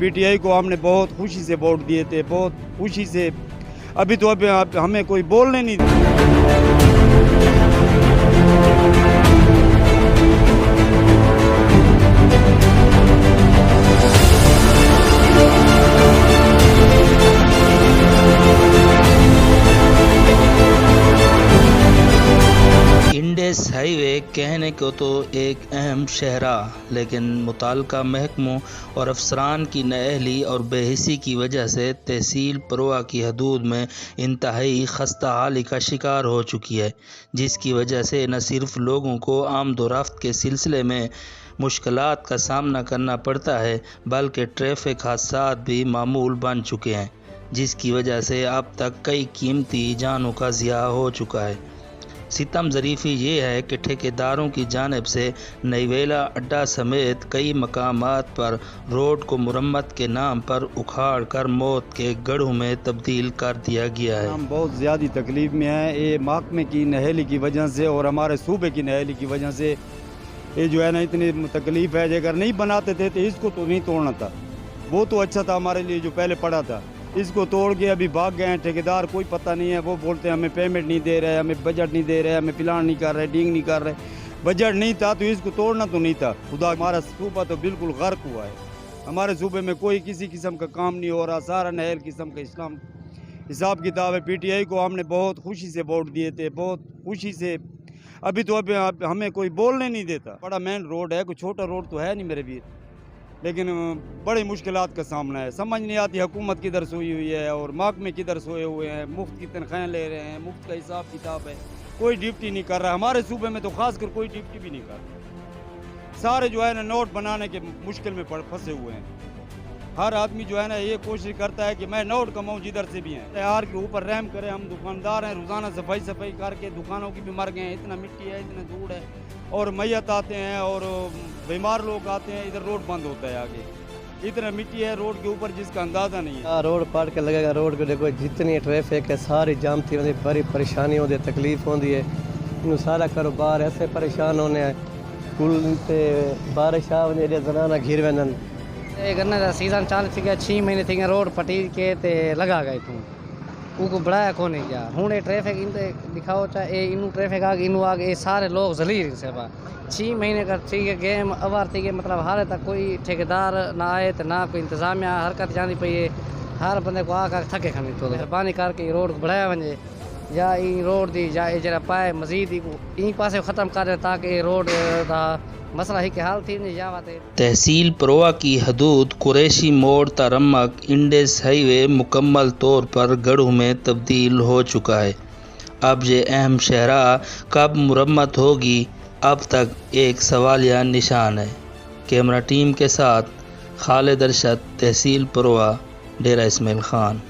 PTI को हमने बहुत खुशी से वोट दिए थे, बहुत खुशी से। अभी तो हमें कोई बोलने नहीं इंडेस हाईवे कहने को तो एक अहम शहरा, लेकिन मुताल्लिका महकमों और अफसरान की नाअहली और बेहिसी की वजह से तहसील परोआ की हदूद में इंतहाई खस्ता हाली का शिकार हो चुकी है, जिसकी वजह से न सिर्फ लोगों को आमदोरफ्त के सिलसिले में मुश्किलात का सामना करना पड़ता है, बल्कि ट्रैफिक हादसात भी मामूल बन चुके हैं, जिसकी वजह से अब तक कई कीमती जानों का ज़िया हो चुका है। सितम ज़रीफ़ी ये है कि ठेकेदारों की जानिब से नईवेला अड्डा समेत कई मकामात पर रोड को मुरम्मत के नाम पर उखाड़ कर मौत के गढ़ों में तब्दील कर दिया गया है। हम बहुत ज़्यादा तकलीफ़ में हैं, ये महकमे की नाअहली की वजह से और हमारे सूबे की नाअहली की वजह से ये जो है ना इतनी तकलीफ़ है। अगर नहीं बनाते थे तो इसको तो नहीं तोड़ना था, वो तो अच्छा था हमारे लिए जो पहले पड़ा था। इसको तोड़ के अभी भाग गए हैं ठेकेदार, कोई पता नहीं है। वो बोलते हैं हमें पेमेंट नहीं दे रहे, हमें बजट नहीं दे रहे, हमें प्लान नहीं कर रहे, डींग नहीं कर रहे। बजट नहीं था तो इसको तोड़ना तो नहीं था। खुदा हमारा सूबा तो बिल्कुल गर्क हुआ है। हमारे सूबे में कोई किसी किस्म का काम नहीं हो रहा, सारा नहल किस्म का इस्लाम हिसाब किताब है। पीटीआई को हमने बहुत खुशी से वोट दिए थे, बहुत खुशी से। अभी तो हमें कोई बोलने नहीं देता। बड़ा मेन रोड है, कोई छोटा रोड तो है नहीं मेरे भी, लेकिन बड़ी मुश्किलात का सामना है। समझ नहीं आती हुकूमत किधर सोई हुई है और महकमे किधर सोए हुए हैं। मुफ्त की तनख्वाहें ले रहे हैं, मुफ्त का हिसाब किताब है, कोई ड्यूटी नहीं कर रहा। हमारे सूबे में तो खासकर कोई ड्यूटी भी नहीं कर रहा। सारे जो है ना नोट बनाने के मुश्किल में फंसे हुए हैं। हर आदमी जो है ना ये कोशिश करता है कि मैं नोट कमाऊँ जिधर से भी हैं। यार के ऊपर रहम करें, हम दुकानदार हैं, रोज़ाना सफाई करके दुकानों की भी मर गए हैं। इतना मिट्टी है, इतना धूड़ है और मैयत आते हैं और बीमार लोग आते हैं। इधर रोड बंद होता है, आगे इतना मिट्टी है रोड के ऊपर जिसका अंदाज़ा नहीं है। रोड पाट के लगेगा, रोड को देखो जितनी ट्रैफिक है सारी जाम थी, बड़ी परेशानी होती है, तकलीफ होती है। इन सारा कारोबार ऐसे परेशान होने कुल पे बारिश आने जनाना घिर वञनि। गन्ने का सीज़न चालू थी गया, 6 महीने थी गए रोड पटी के ते लगा गए तू उनको बढ़ाया को नहीं गया। हूँ ये ट्रैफिक इन दिखाओ चाहे इन ट्रैफिक आगे इन आगे ये सारे लोग जलील से 6 महीने का ठीक है गेम अवार थी गए। मतलब हाले तक कोई ठेकेदार ना आए तो ना कोई इंतजामिया हरकत जानी पई है। हर बंदे को आकर थके खनी तो मेहरबानी करके रोड को बढ़ाया वजे या ई रोड दी या जरा पाए मजीद इन पासे ख़त्म कर ताकि रोड का मसला ही के हाल थी जावाते। तहसील परोआ की हदूद कुरैशी मोड़ तरमक इंडेस हाईवे मुकम्मल तौर पर गढ़ों में तब्दील हो चुका है। अब ये अहम शहरा कब मुरम्मत होगी, अब तक एक सवालिया निशान है। कैमरा टीम के साथ खालिद अरशद, तहसील परोआ, डेरा इस्माइल खान।